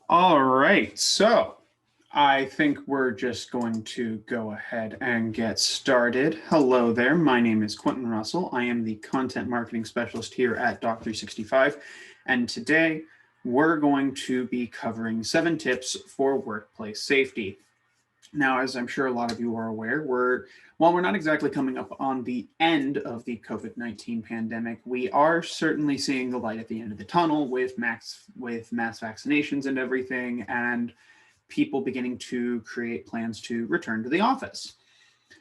All right, so I think we're just going to go ahead and get started. Hello there, my name is Quentin Russell. I am the Content Marketing Specialist here at Doc365, and today we're going to be covering 7 tips for workplace safety. Now, as I'm sure a lot of you are aware, while we're not exactly coming up on the end of the COVID-19 pandemic, we are certainly seeing the light at the end of the tunnel with mass vaccinations and everything, and people beginning to create plans to return to the office.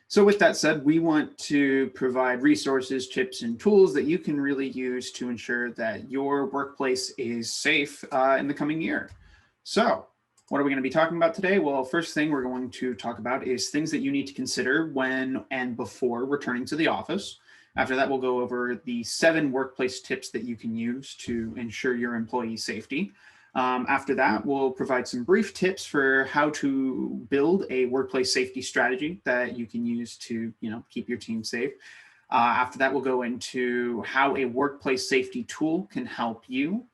So with that said, we want to provide resources, tips, and tools that you can really use to ensure that your workplace is safe in the coming year. So what are we going to be talking about today? Well, first thing we're going to talk about is things that you need to consider when and before returning to the office. After that, we'll go over the 7 workplace tips that you can use to ensure your employee safety. After that, we'll provide some brief tips for how to build a workplace safety strategy that you can use to, keep your team safe. After that, we'll go into how a workplace safety tool can help you.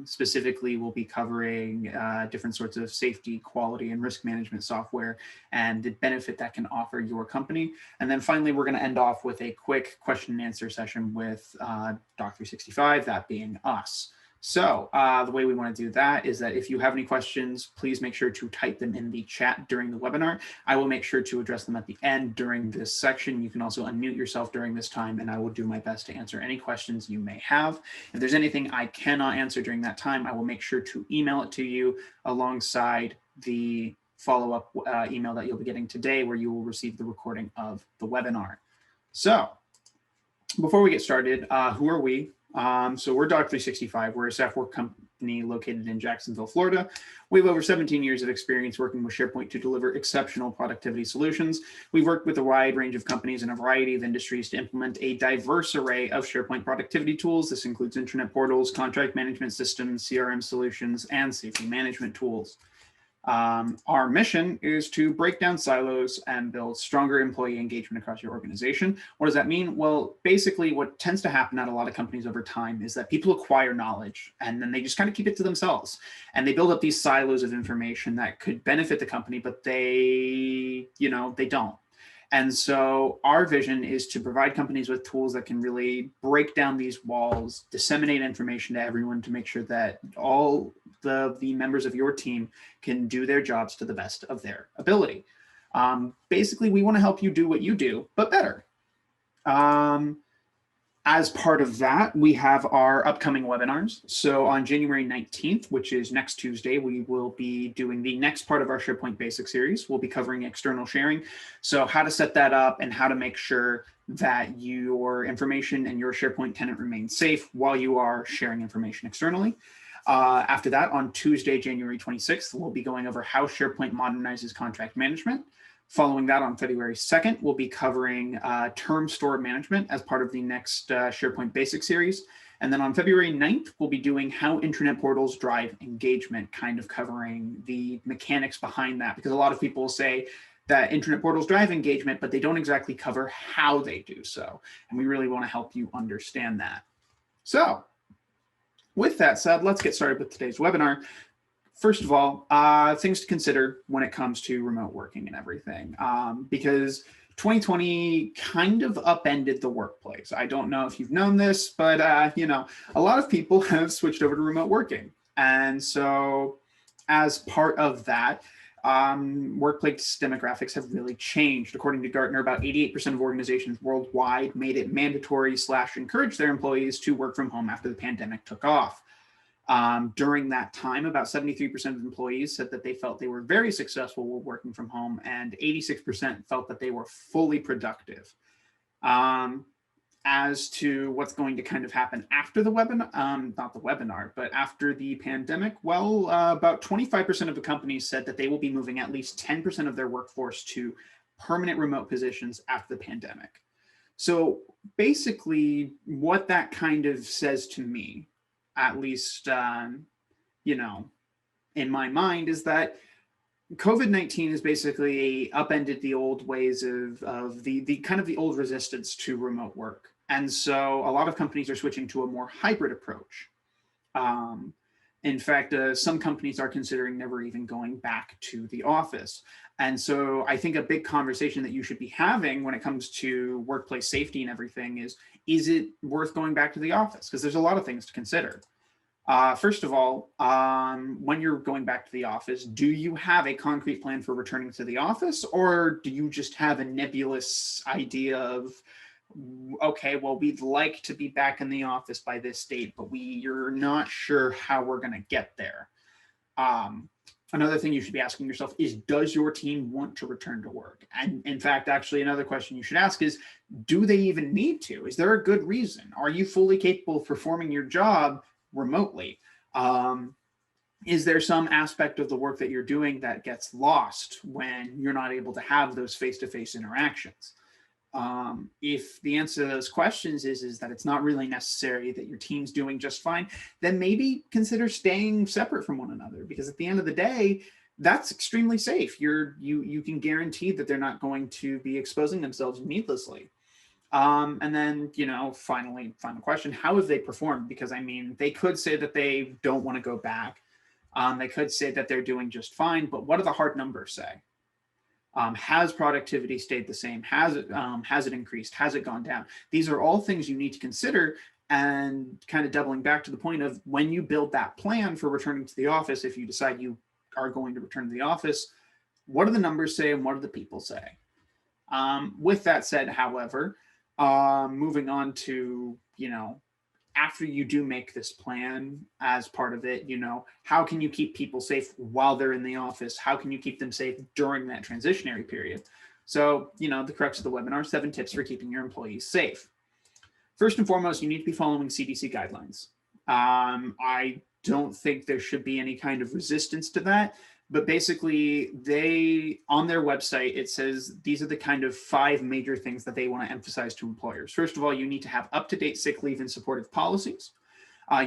Specifically, we'll be covering different sorts of safety, quality, and risk management software and the benefit that can offer your company. And then finally, we're going to end off with a quick question and answer session with Doc365, that being us. So the way we want to do that is that if you have any questions, please make sure to type them in the chat during the webinar. I will make sure to address them at the end during this section. You can also unmute yourself during this time, and I will do my best to answer any questions you may have. If there's anything I cannot answer during that time, I will make sure to email it to you alongside the follow-up email that you'll be getting today, where you will receive the recording of the webinar. So before we get started, who are we? So we're Doc365. We're a software company located in Jacksonville, Florida. We have over 17 years of experience working with SharePoint to deliver exceptional productivity solutions. We've worked with a wide range of companies in a variety of industries to implement a diverse array of SharePoint productivity tools. This includes internet portals, contract management systems, CRM solutions, and safety management tools. Our mission is to break down silos and build stronger employee engagement across your organization. What does that mean? Well, basically what tends to happen at a lot of companies over time is that people acquire knowledge and then they just kind of keep it to themselves, and they build up these silos of information that could benefit the company, but they don't. And so our vision is to provide companies with tools that can really break down these walls, disseminate information to everyone to make sure that all the members of your team can do their jobs to the best of their ability. Basically, we want to help you do what you do, but better. As part of that, we have our upcoming webinars. So on January 19th, which is next Tuesday, we will be doing the next part of our SharePoint Basic series. We'll be covering external sharing. So how to set that up and how to make sure that your information and your SharePoint tenant remain safe while you are sharing information externally. After that, on Tuesday, January 26th, we'll be going over how SharePoint modernizes contract management. Following that, on February 2nd, we'll be covering term store management as part of the next SharePoint Basic series. And then on February 9th, we'll be doing how internet portals drive engagement, kind of covering the mechanics behind that, because a lot of people say that internet portals drive engagement, but they don't exactly cover how they do so. And we really want to help you understand that. So with that said, let's get started with today's webinar. First of all, things to consider when it comes to remote working and everything, because 2020 kind of upended the workplace. I don't know if you've known this, but a lot of people have switched over to remote working. And so as part of that, workplace demographics have really changed. According to Gartner, about 88% of organizations worldwide made it mandatory / encourage their employees to work from home after the pandemic took off. During that time, about 73% of employees said that they felt they were very successful working from home, and 86% felt that they were fully productive. As to what's going to kind of happen after the webinar, not the webinar, but after the pandemic, well, about 25% of the companies said that they will be moving at least 10% of their workforce to permanent remote positions after the pandemic. So basically what that kind of says to me, at least, in my mind, is that COVID-19 has basically upended the old ways of the kind of the old resistance to remote work. And so a lot of companies are switching to a more hybrid approach. Um, in fact, some companies are considering never even going back to the office. And so I think a big conversation that you should be having when it comes to workplace safety and everything is it worth going back to the office? Because there's a lot of things to consider. First of all, when you're going back to the office, do you have a concrete plan for returning to the office, or do you just have a nebulous idea of, okay, well, we'd like to be back in the office by this date, but you're not sure how we're going to get there? Another thing you should be asking yourself is, does your team want to return to work? And in fact, actually, another question you should ask is, do they even need to? Is there a good reason? Are you fully capable of performing your job remotely? Is there some aspect of the work that you're doing that gets lost when you're not able to have those face-to-face interactions? If the answer to those questions is that it's not really necessary, that your team's doing just fine, then maybe consider staying separate from one another, because at the end of the day, that's extremely safe. You can guarantee that they're not going to be exposing themselves needlessly. And then, final question, how have they performed? Because I mean, they could say that they don't want to go back. They could say that they're doing just fine, but what do the hard numbers say? Has productivity stayed the same? Has it increased? Has it gone down? These are all things you need to consider. And kind of doubling back to the point of, when you build that plan for returning to the office, if you decide you are going to return to the office, what do the numbers say and what do the people say? With that said, however, moving on to, after you do make this plan as part of it, how can you keep people safe while they're in the office? How can you keep them safe during that transitionary period? So, the crux of the webinar, 7 tips for keeping your employees safe. First and foremost, you need to be following CDC guidelines. I don't think there should be any kind of resistance to that. But basically, on their website, it says these are the kind of 5 major things that they want to emphasize to employers. First of all, you need to have up-to-date sick leave and supportive policies.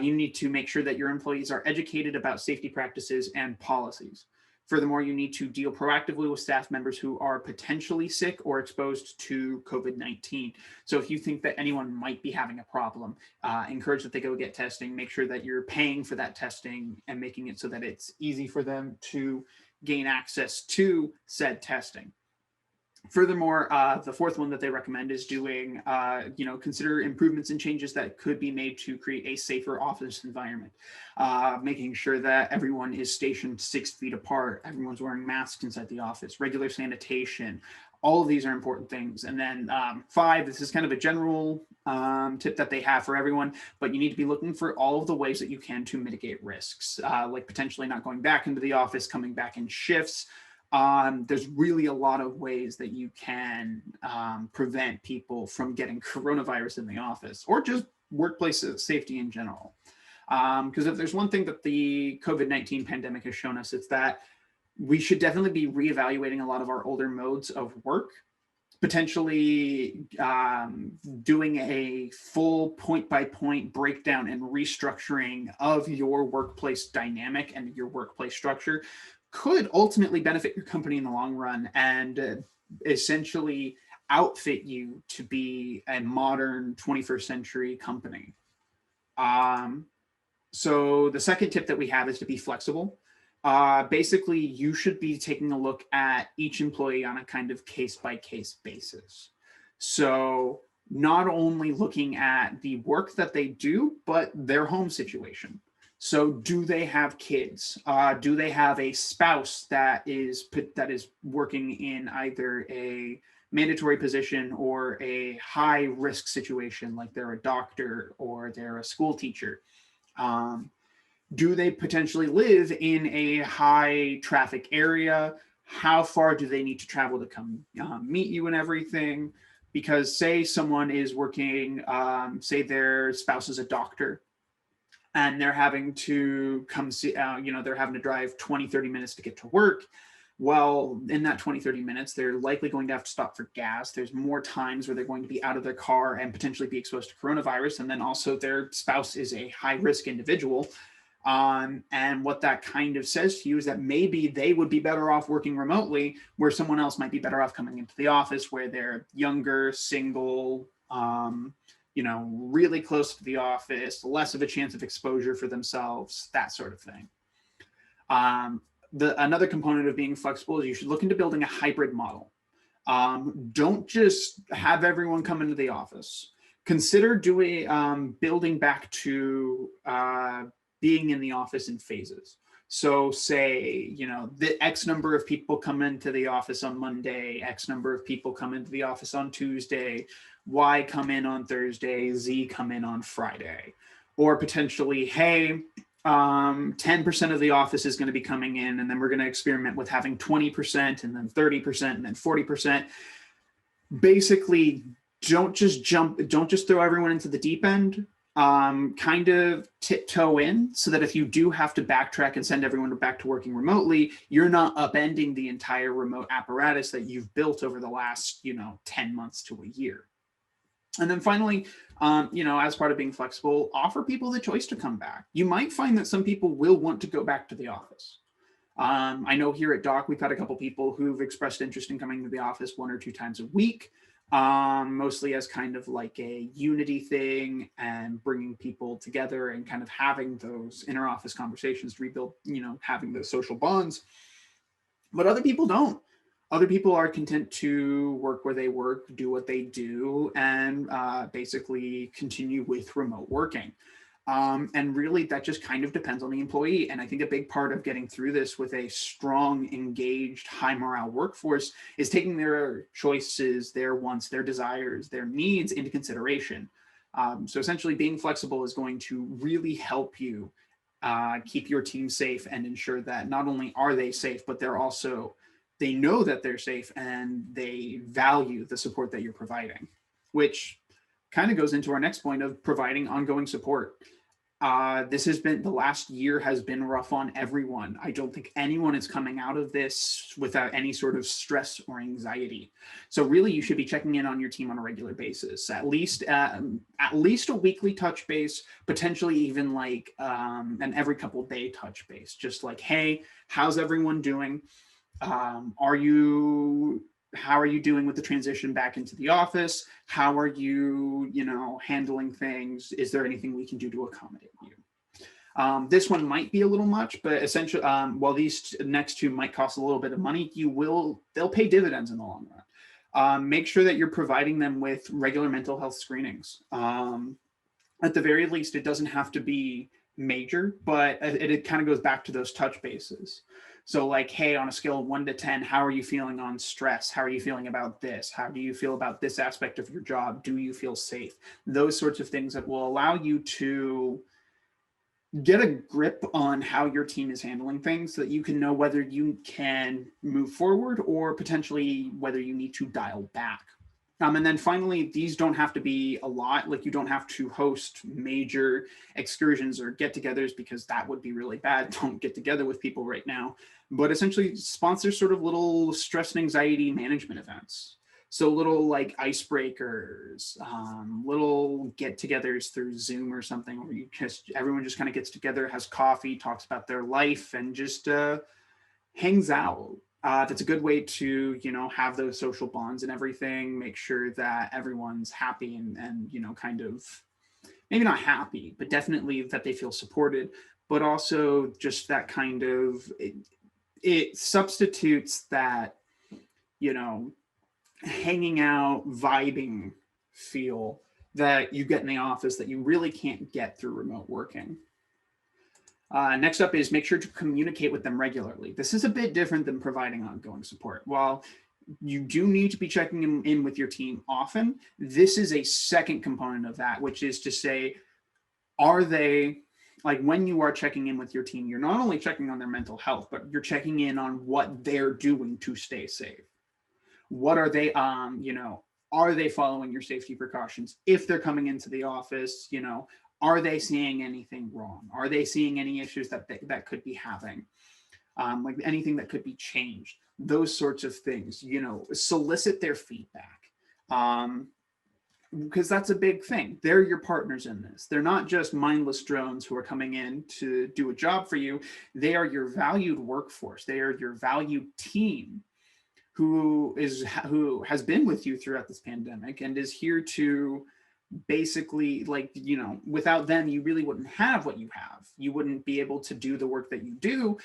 You need to make sure that your employees are educated about safety practices and policies. Furthermore, you need to deal proactively with staff members who are potentially sick or exposed to COVID-19. So if you think that anyone might be having a problem, encourage that they go get testing. Make sure that you're paying for that testing and making it so that it's easy for them to gain access to said testing. Furthermore, the 4th one that they recommend is doing, consider improvements and changes that could be made to create a safer office environment. Making sure that everyone is stationed 6 feet apart, everyone's wearing masks inside the office, regular sanitation. All of these are important things. And then 5, this is kind of a general tip that they have for everyone, but you need to be looking for all of the ways that you can to mitigate risks, like potentially not going back into the office, coming back in shifts. There's really a lot of ways that you can prevent people from getting coronavirus in the office, or just workplace safety in general. Because if there's one thing that the COVID-19 pandemic has shown us, it's that we should definitely be reevaluating a lot of our older modes of work, potentially doing a full point-by-point breakdown and restructuring of your workplace dynamic and your workplace structure could ultimately benefit your company in the long run and essentially outfit you to be a modern 21st century company. So the second tip that we have is to be flexible. Basically, you should be taking a look at each employee on a kind of case-by-case basis. So not only looking at the work that they do, but their home situation. So do they have kids? Do they have a spouse that is working in either a mandatory position or a high risk situation, like they're a doctor or they're a school teacher? Do they potentially live in a high traffic area? How far do they need to travel to come meet you and everything? Because say someone is working, say their spouse is a doctor, and they're having to come see, they're having to drive 20, 30 minutes to get to work. Well, in that 20, 30 minutes, they're likely going to have to stop for gas. There's more times where they're going to be out of their car and potentially be exposed to coronavirus. And then also their spouse is a high risk individual. And what that kind of says to you is that maybe they would be better off working remotely, where someone else might be better off coming into the office, where they're younger, single, really close to the office, less of a chance of exposure for themselves, that sort of thing. Another component of being flexible is you should look into building a hybrid model. Don't just have everyone come into the office. Consider building back to being in the office in phases. So say, the X number of people come into the office on Monday, X number of people come into the office on Tuesday, Y come in on Thursday, Z come in on Friday. Or potentially, hey, 10% of the office is going to be coming in, and then we're going to experiment with having 20% and then 30% and then 40%. Basically, don't just throw everyone into the deep end. Kind of tiptoe in so that if you do have to backtrack and send everyone back to working remotely, you're not upending the entire remote apparatus that you've built over the last 10 months to a year. And then finally, as part of being flexible, offer people the choice to come back. You might find that some people will want to go back to the office. I know here at Doc, we've had a couple people who've expressed interest in coming to the office 1 or 2 times a week, mostly as kind of like a unity thing and bringing people together and kind of having those inter-office conversations to rebuild, having those social bonds. But other people don't. Other people are content to work where they work, do what they do, and basically continue with remote working. And really, that just kind of depends on the employee. And I think a big part of getting through this with a strong, engaged, high morale workforce is taking their choices, their wants, their desires, their needs into consideration. So essentially, being flexible is going to really help you keep your team safe and ensure that not only are they safe, but they know that they're safe and they value the support that you're providing, which kind of goes into our next point of providing ongoing support. The last year has been rough on everyone. I don't think anyone is coming out of this without any sort of stress or anxiety. So really, you should be checking in on your team on a regular basis, at least a weekly touch base, potentially even like an every couple day touch base, just like, hey, how's everyone doing? How are you doing with the transition back into the office? How are you, handling things? Is there anything we can do to accommodate you? This one might be a little much, but essentially, while these next two might cost a little bit of money, they'll pay dividends in the long run. Make sure that you're providing them with regular mental health screenings. At the very least, it doesn't have to be major, but it kind of goes back to those touch bases. So like, hey, on a scale of 1 to 10, how are you feeling on stress? How are you feeling about this? How do you feel about this aspect of your job? Do you feel safe? Those sorts of things that will allow you to get a grip on how your team is handling things so that you can know whether you can move forward or potentially whether you need to dial back. And then finally, these don't have to be a lot. Like, you don't have to host major excursions or get-togethers because that would be really bad. Don't get together with people right now. But essentially sponsor sort of little stress and anxiety management events. So little like icebreakers, little get-togethers through Zoom or something where everyone just kind of gets together, has coffee, talks about their life, and just hangs out. That's a good way to, have those social bonds and everything, make sure that everyone's happy and kind of, maybe not happy, but definitely that they feel supported, but also just that kind of, it substitutes that, hanging out, vibing feel that you get in the office that you really can't get through remote working. Next up is make sure to communicate with them regularly. This is a bit different than providing ongoing support. While you do need to be checking in with your team often, this is a second component of that, which is to say, are they, like when you are checking in with your team, you're not only checking on their mental health, but you're checking in on what they're doing to stay safe. What are they, are they following your safety precautions? If they're coming into the office, are they seeing anything wrong? Are they seeing any issues that could be having? Like anything that could be changed? Those sorts of things, solicit their feedback. Because that's a big thing. They're your partners in this. They're not just mindless drones who are coming in to do a job for you. They are your valued workforce. They are your valued team who has been with you throughout this pandemic and is here to basically, like, without them, you really wouldn't have what you have. You wouldn't be able to do the work that you do.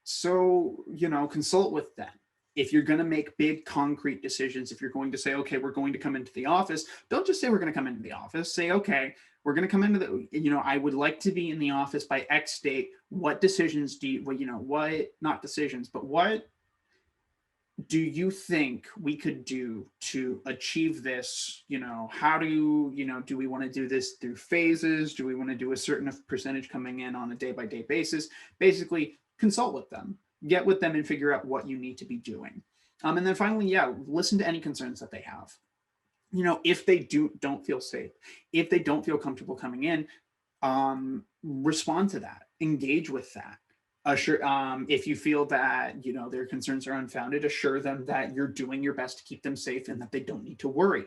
So, consult with them. If you're going to make big concrete decisions, if you're going to say, okay, we're going to come into the office, don't just say we're going to come into the office. Say, okay, we're going to come into I would like to be in the office by X date. What decisions do you, what, not decisions, but what do you think we could do to achieve this? How do do we want to do this through phases? Do we want to do a certain percentage coming in on a day-by-day basis? Basically, consult with them, get with them, and figure out what you need to be doing. And then finally, listen to any concerns that they have. If they don't feel safe, if they don't feel comfortable coming in, respond to that, engage with that. If you feel that their concerns are unfounded, assure them that you're doing your best to keep them safe and that they don't need to worry.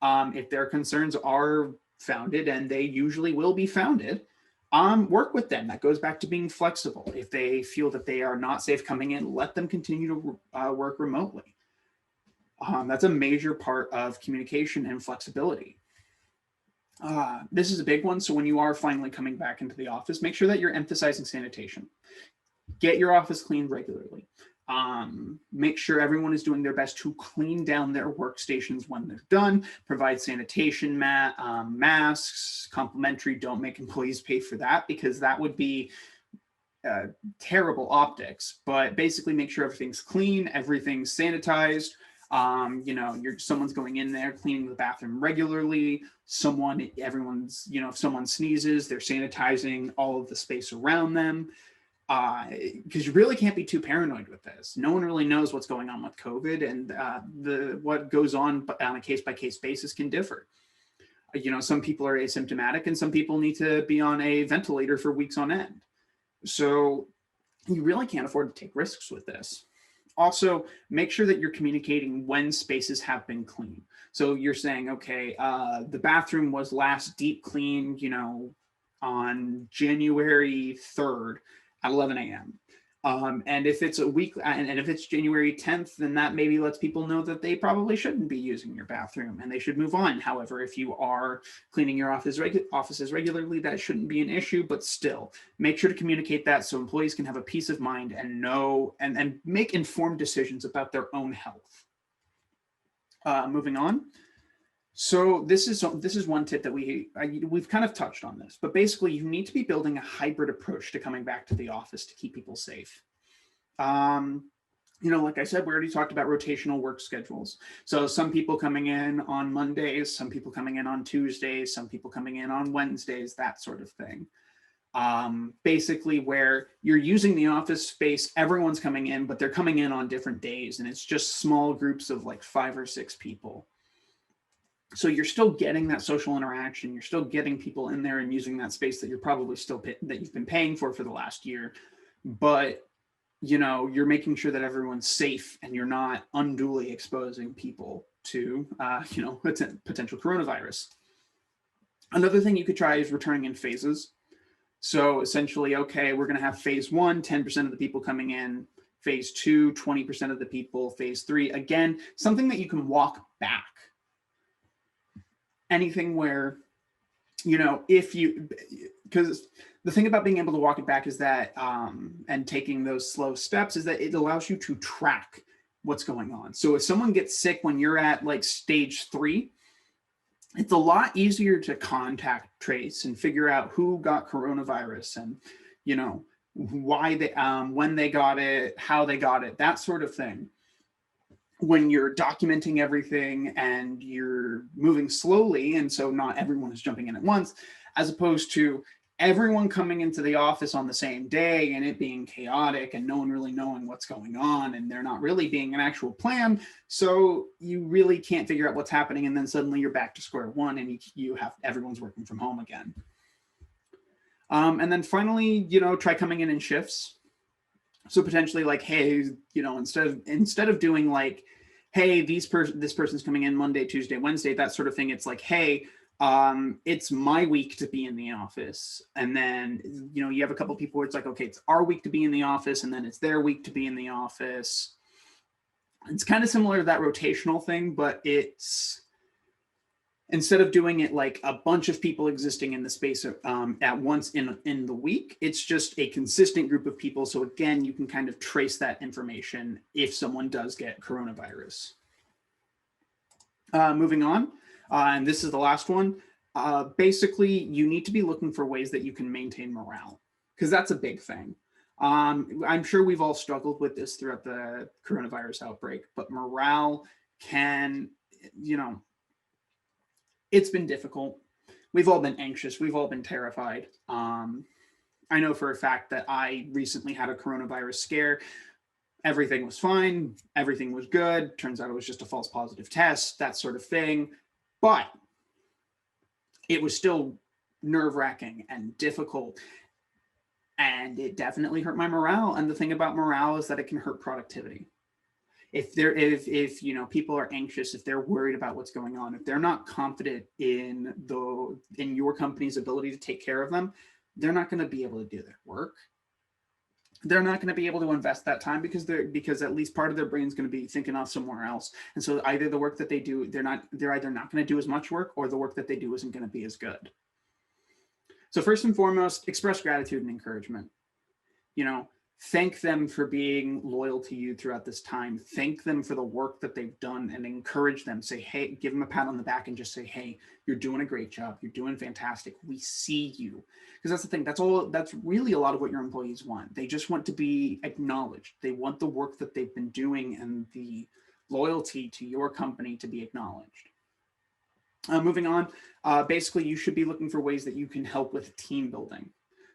If their concerns are founded, and they usually will be founded, work with them. That goes back to being flexible. If they feel that they are not safe coming in, let them continue to work remotely. That's a major part of communication and flexibility. This is a big one. So when you are finally coming back into the office, make sure that you're emphasizing sanitation. Get your office cleaned regularly. Make sure everyone is doing their best to clean down their workstations when they're done. Provide sanitation masks, complimentary. Don't make employees pay for that, because that would be terrible optics. But basically, make sure everything's clean, everything's sanitized. Someone's going in there cleaning the bathroom regularly. Everyone's, if someone sneezes, they're sanitizing all of the space around them. Because you really can't be too paranoid with this. No one really knows what's going on with COVID, and what goes on a case-by-case basis can differ. Some people are asymptomatic, and some people need to be on a ventilator for weeks on end. So you really can't afford to take risks with this. Also, make sure that you're communicating when spaces have been cleaned. So you're saying, okay, the bathroom was last deep cleaned, on January 3rd at 11 a.m. And if it's a week, and if it's January 10th, then that maybe lets people know that they probably shouldn't be using your bathroom and they should move on. However, if you are cleaning your offices regularly, that shouldn't be an issue, but still make sure to communicate that so employees can have a peace of mind and know and make informed decisions about their own health. Moving on. So this is one tip that we've kind of touched on this, but basically you need to be building a hybrid approach to coming back to the office to keep people safe. Like I said, we already talked about rotational work schedules. So some people coming in on Mondays, some people coming in on Tuesdays, some people coming in on Wednesdays, that sort of thing. Basically where you're using the office space, everyone's coming in, but they're coming in on different days, and it's just small groups of like 5 or 6 people. So you're still getting that social interaction. You're still getting people in there and using that space that you're probably that you've been paying for the last year. But, you're making sure that everyone's safe and you're not unduly exposing people to, potential coronavirus. Another thing you could try is returning in phases. So essentially, okay, we're going to have phase 1, 10% of the people coming in. Phase 2, 20% of the people. Phase 3, again, something that you can walk back. Anything where, because the thing about being able to walk it back is that, and taking those slow steps, is that it allows you to track what's going on. So if someone gets sick when you're at like stage 3, it's a lot easier to contact trace and figure out who got coronavirus and, why they, when they got it, how they got it, that sort of thing. When you're documenting everything and you're moving slowly, and so not everyone is jumping in at once, as opposed to everyone coming into the office on the same day and it being chaotic and no one really knowing what's going on, and there not really being an actual plan. So you really can't figure out what's happening, and then suddenly you're back to square one and everyone's working from home again. And then finally, try coming in shifts. So potentially like, hey, instead of doing like, hey, this person's coming in Monday, Tuesday, Wednesday, that sort of thing. It's like, hey, it's my week to be in the office. And then, you have a couple of people where it's like, okay, it's our week to be in the office, and then it's their week to be in the office. It's kind of similar to that rotational thing, but it's Instead of doing it like a bunch of people existing in the space at once in the week, it's just a consistent group of people. So again, you can kind of trace that information if someone does get coronavirus. Moving on, and this is the last one. Basically, you need to be looking for ways that you can maintain morale, because that's a big thing. I'm sure we've all struggled with this throughout the coronavirus outbreak, but morale can, it's been difficult. We've all been anxious. We've all been terrified. I know for a fact that I recently had a coronavirus scare. Everything was fine. Everything was good. Turns out it was just a false positive test, that sort of thing. But it was still nerve-wracking and difficult. And it definitely hurt my morale. And the thing about morale is that it can hurt productivity. If people are anxious, if they're worried about what's going on, if they're not confident in your company's ability to take care of them, they're not going to be able to do their work. They're not going to be able to invest that time because at least part of their brain is going to be thinking off somewhere else. And so either the work that they do, they're either not going to do as much work, or the work that they do isn't going to be as good. So first and foremost, express gratitude and encouragement. Thank them for being loyal to you throughout this time. Thank them for the work that they've done and encourage them. Say, hey, give them a pat on the back and just say, hey, you're doing a great job. You're doing fantastic. We see you. Because that's the thing. That's really a lot of what your employees want. They just want to be acknowledged. They want the work that they've been doing and the loyalty to your company to be acknowledged. Moving on, basically, you should be looking for ways that you can help with team building.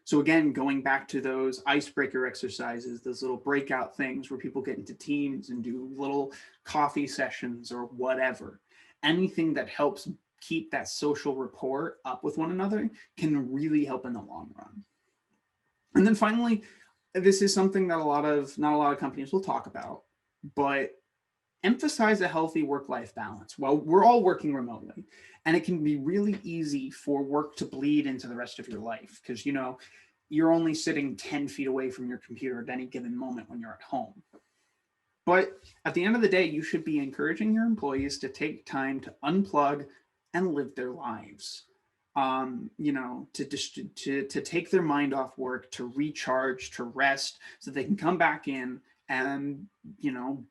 So again, going back to those icebreaker exercises, those little breakout things where people get into teams and do little coffee sessions or whatever, anything that helps keep that social rapport up with one another can really help in the long run. And then finally, this is something that not a lot of companies will talk about, but emphasize a healthy work-life balance. Well, we're all working remotely, and it can be really easy for work to bleed into the rest of your life because, you're only sitting 10 feet away from your computer at any given moment when you're at home. But at the end of the day, you should be encouraging your employees to take time to unplug and live their lives. To take their mind off work, to recharge, to rest, so they can come back in and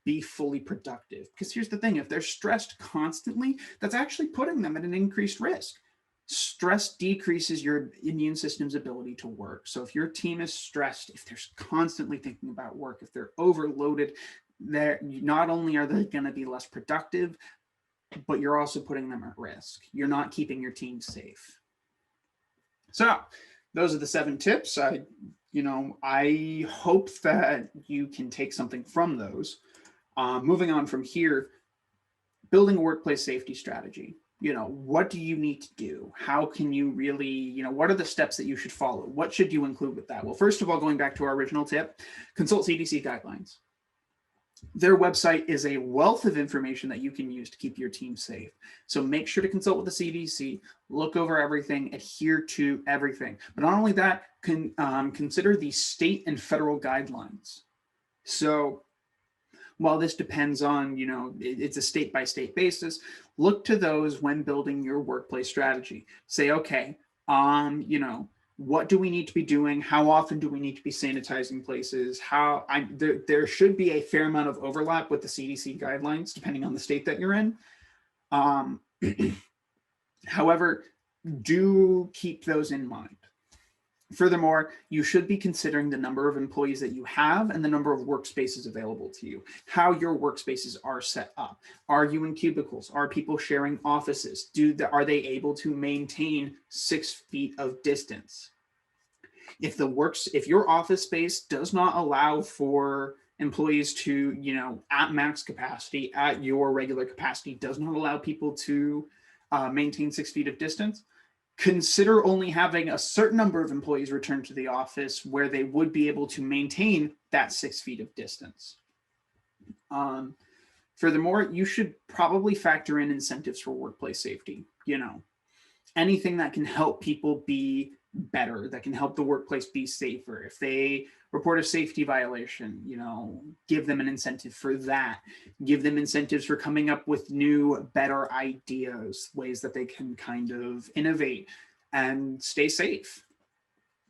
be fully productive. Because here's the thing, if they're stressed constantly, that's actually putting them at an increased risk. Stress decreases your immune system's ability to work. So if your team is stressed, if they're constantly thinking about work, if they're overloaded, not only are they going to be less productive, but you're also putting them at risk. You're not keeping your team safe. So those are the 7 tips. I hope that you can take something from those. Moving on from here, building a workplace safety strategy. What do you need to do? How can you really, what are the steps that you should follow? What should you include with that? Well, first of all, going back to our original tip, consult CDC Guidelines. Their website is a wealth of information that you can use to keep your team safe. So make sure to consult with the CDC, look over everything, adhere to everything. But not only that, consider the state and federal guidelines. So while this depends on, it's a state-by-state basis, look to those when building your workplace strategy. Say, okay, what do we need to be doing? How often do we need to be sanitizing places? There should be a fair amount of overlap with the CDC guidelines, depending on the state that you're in. However, do keep those in mind. Furthermore, you should be considering the number of employees that you have and the number of workspaces available to you, how your workspaces are set up. Are you in cubicles? Are people sharing offices? Are they able to maintain 6 feet of distance? If your office space does not allow for employees to, at max capacity, at your regular capacity, does not allow people to maintain 6 feet of distance, consider only having a certain number of employees return to the office where they would be able to maintain that 6 feet of distance. Furthermore, you should probably factor in incentives for workplace safety. anything that can help people be better, that can help the workplace be safer. If they report a safety violation, give them an incentive for that. Give them incentives for coming up with new, better ideas, ways that they can kind of innovate and stay safe.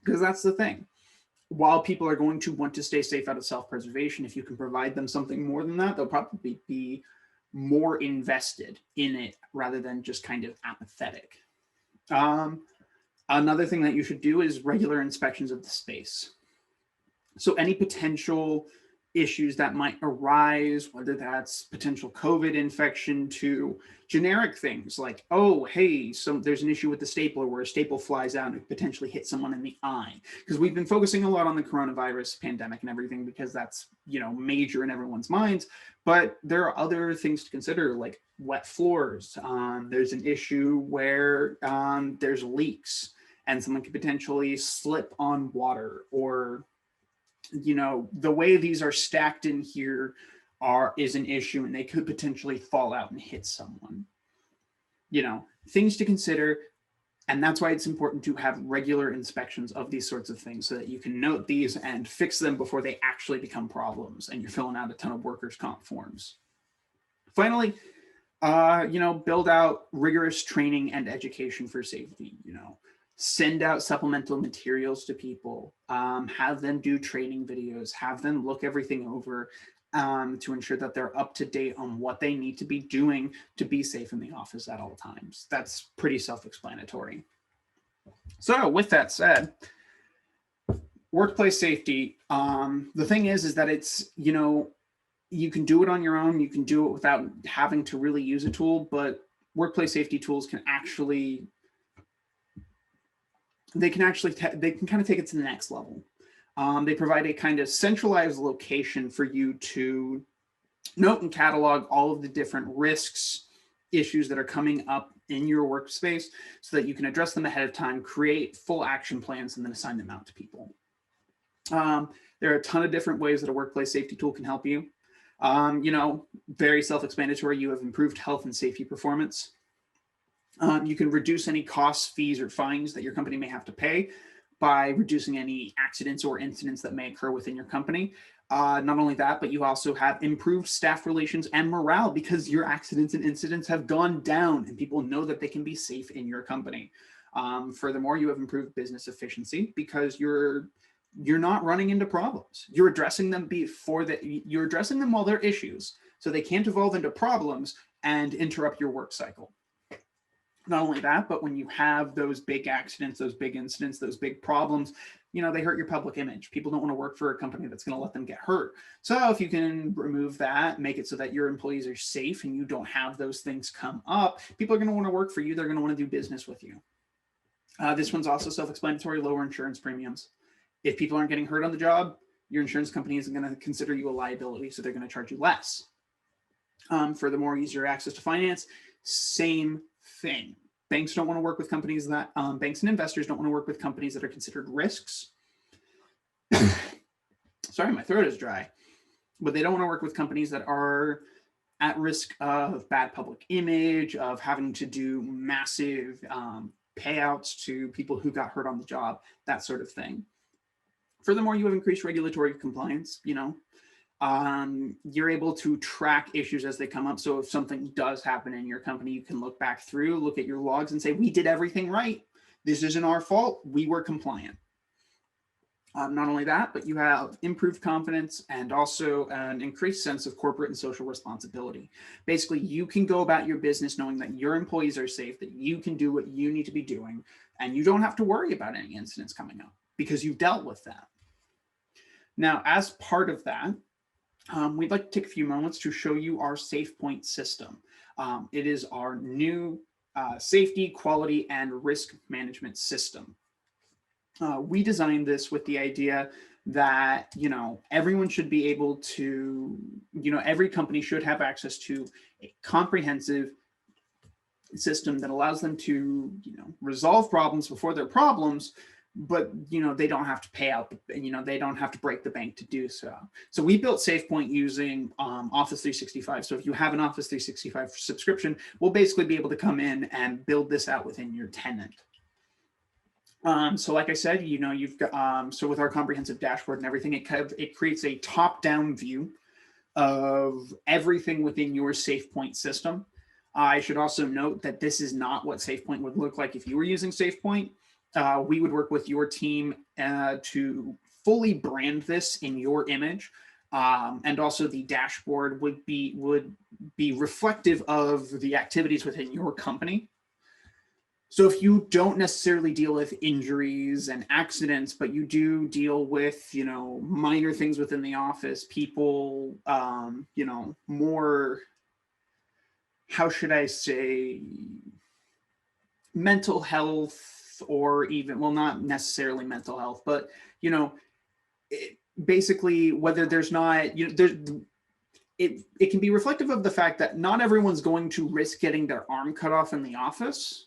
Because that's the thing. While people are going to want to stay safe out of self-preservation, if you can provide them something more than that, they'll probably be more invested in it rather than just kind of apathetic. Another thing that you should do is regular inspections of the space. So any potential issues that might arise, whether that's potential COVID infection to generic things like, oh, hey, there's an issue with the stapler where a staple flies out and it potentially hits someone in the eye. Because we've been focusing a lot on the coronavirus pandemic and everything because that's, major in everyone's minds. But there are other things to consider, like wet floors. There's an issue where there's leaks and someone could potentially slip on water, or the way these are stacked in here is an issue and they could potentially fall out and hit someone. Things to consider. And that's why it's important to have regular inspections of these sorts of things so that you can note these and fix them before they actually become problems and you're filling out a ton of workers' comp forms. Finally, build out rigorous training and education for safety. Send out supplemental materials to people, have them do training videos, have them look everything over to ensure that they're up to date on what they need to be doing to be safe in the office at all times. That's pretty self-explanatory. So with that said, workplace safety, the thing is that it's, you can do it on your own. You can do it without having to really use a tool, but workplace safety tools can actually they can kind of take it to the next level. They provide a kind of centralized location for you to note and catalog all of the different risks, issues that are coming up in your workspace so that you can address them ahead of time, create full action plans, and then assign them out to people. There are a ton of different ways that a workplace safety tool can help you. Very self-explanatory. You have improved health and safety performance. You can reduce any costs, fees, or fines that your company may have to pay by reducing any accidents or incidents that may occur within your company. Not only that, but you also have improved staff relations and morale because your accidents and incidents have gone down and people know that they can be safe in your company. Furthermore, you have improved business efficiency because you're not running into problems. You're addressing them you're addressing them while they're issues, so they can't evolve into problems and interrupt your work cycle. Not only that, but when you have those big accidents, those big incidents, those big problems, they hurt your public image. People don't want to work for a company that's going to let them get hurt. So if you can remove that, make it so that your employees are safe and you don't have those things come up, people are going to want to work for you. They're going to want to do business with you. This one's also self-explanatory, lower insurance premiums. If people aren't getting hurt on the job, your insurance company isn't going to consider you a liability, so they're going to charge you less. Furthermore, easier access to finance, same thing. Banks don't want to work with companies that, banks and investors don't want to work with companies that are considered risks. Sorry, my throat is dry. But they don't want to work with companies that are at risk of bad public image, of having to do massive payouts to people who got hurt on the job, that sort of thing. Furthermore, you have increased regulatory compliance, you're able to track issues as they come up. So if something does happen in your company, you can look back through, look at your logs and say, we did everything right. This isn't our fault. We were compliant. Not only that, but you have improved confidence and also an increased sense of corporate and social responsibility. Basically, you can go about your business knowing that your employees are safe, that you can do what you need to be doing, and you don't have to worry about any incidents coming up because you've dealt with that. Now, as part of that, we'd like to take a few moments to show you our SafePoint system. It is our new safety, quality, and risk management system. We designed this with the idea that, everyone should be able to, every company should have access to a comprehensive system that allows them to, resolve problems before they're problems, but they don't have to pay out, they don't have to break the bank to do so. So we built SafePoint using Office 365. So if you have an Office 365 subscription, we'll basically be able to come in and build this out within your tenant. So like I said, you've got, so with our comprehensive dashboard and everything, it creates a top-down view of everything within your SafePoint system. I should also note that this is not what SafePoint would look like if you were using SafePoint. We would work with your team to fully brand this in your image. And also the dashboard would be reflective of the activities within your company. So if you don't necessarily deal with injuries and accidents, but you do deal with, minor things within the office, people, more, how should I say, mental health, or even, well, not necessarily mental health, but, basically whether there's not, it can be reflective of the fact that not everyone's going to risk getting their arm cut off in the office.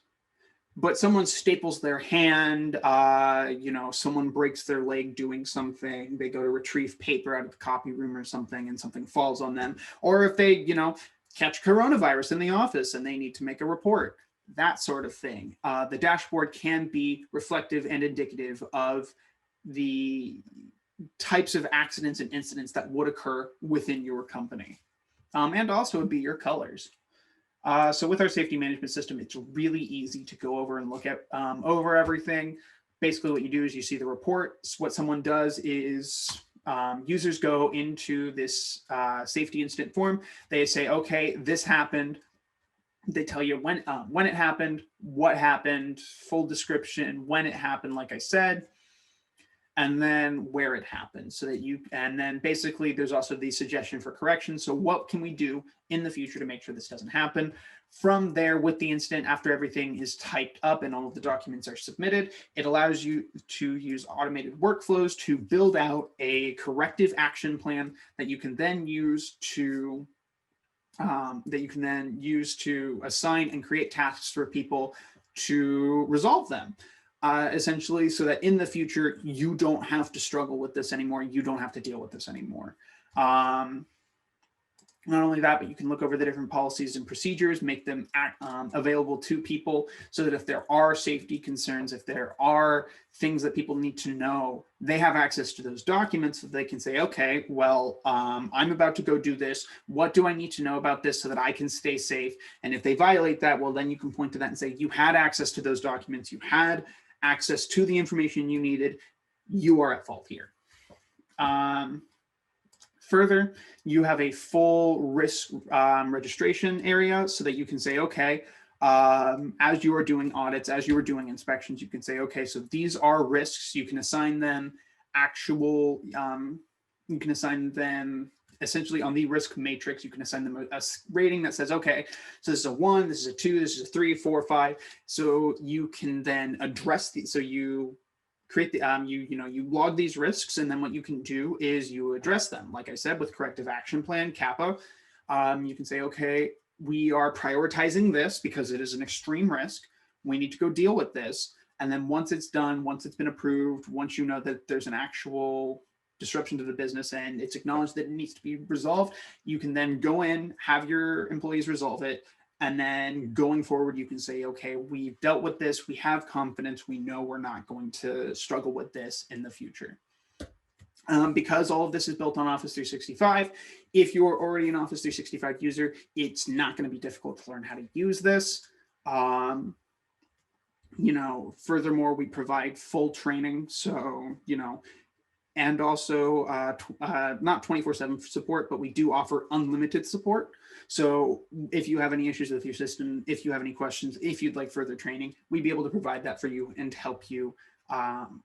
But someone staples their hand, someone breaks their leg doing something, they go to retrieve paper out of the copy room or something and something falls on them. Or if they, catch coronavirus in the office and they need to make a report, that sort of thing. The dashboard can be reflective and indicative of the types of accidents and incidents that would occur within your company. And also it'd be your colors. So with our safety management system, it's really easy to go over and look at over everything. Basically what you do is you see the report. So what someone does is users go into this safety incident form. They say, okay, this happened. They tell you when it happened, what happened, full description, when it happened, like I said, and then where it happened, so that and then basically there's also the suggestion for correction. So what can we do in the future to make sure this doesn't happen? From there, with the incident, after everything is typed up and all of the documents are submitted, it allows you to use automated workflows to build out a corrective action plan that you can then use to assign and create tasks for people to resolve them. Essentially, so that in the future, you don't have to struggle with this anymore. You don't have to deal with this anymore. Not only that, but you can look over the different policies and procedures, make them available to people so that if there are safety concerns, if there are things that people need to know, they have access to those documents so they can say, okay, well, I'm about to go do this. What do I need to know about this so that I can stay safe? And if they violate that, well, then you can point to that and say, you had access to those documents. You had access to the information you needed. You are at fault here. Further, you have a full risk registration area so that you can say, okay, as you are doing audits, as you are doing inspections, you can say, okay, so these are risks. You can assign them you can assign them essentially on the risk matrix. You can assign them a rating that says, okay, so this is a 1, this is a 2, this is a 3, 4, 5. So you can then address these. So you create the you log these risks, and then what you can do is you address them. Like I said, with corrective action plan, CAPA, you can say, okay, we are prioritizing this because it is an extreme risk. We need to go deal with this. And then once it's done, once it's been approved, once you know that there's an actual disruption to the business and it's acknowledged that it needs to be resolved, you can then go in, have your employees resolve it. And then going forward, you can say, okay, we've dealt with this. We have confidence. We know we're not going to struggle with this in the future. Because all of this is built on Office 365, if you're already an Office 365 user, it's not going to be difficult to learn how to use this. Furthermore, we provide full training. So, and also not 24/7 support, but we do offer unlimited support. So if you have any issues with your system, if you have any questions, if you'd like further training, we'd be able to provide that for you and help you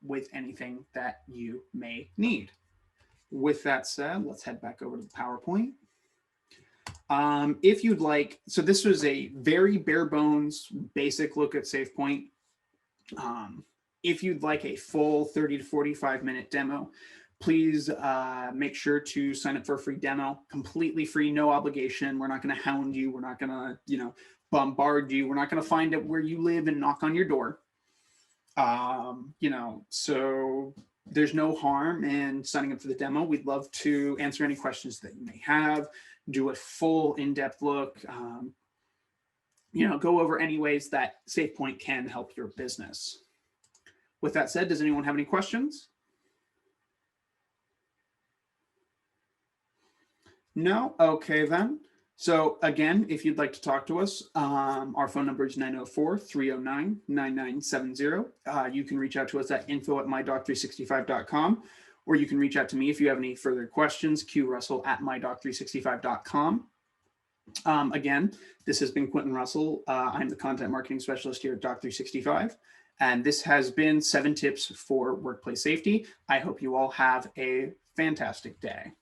with anything that you may need. With that said, let's head back over to the PowerPoint. If you'd like, so this was a very bare bones, basic look at SafePoint. If you'd like a full 30 to 45 minute demo, please make sure to sign up for a free demo, completely free, no obligation. We're not going to hound you. We're not going to, bombard you. We're not going to find out where you live and knock on your door. So there's no harm in signing up for the demo. We'd love to answer any questions that you may have, do a full in-depth look, go over any ways that SafePoint can help your business. With that said, does anyone have any questions? No? Okay, then. So again, if you'd like to talk to us, our phone number is 904-309-9970. You can reach out to us at info@mydoc365.com, or you can reach out to me if you have any further questions, qrussell@mydoc365.com. Again, this has been Quentin Russell. I'm the content marketing specialist here at Doc365, and this has been 7 tips for workplace safety. I hope you all have a fantastic day.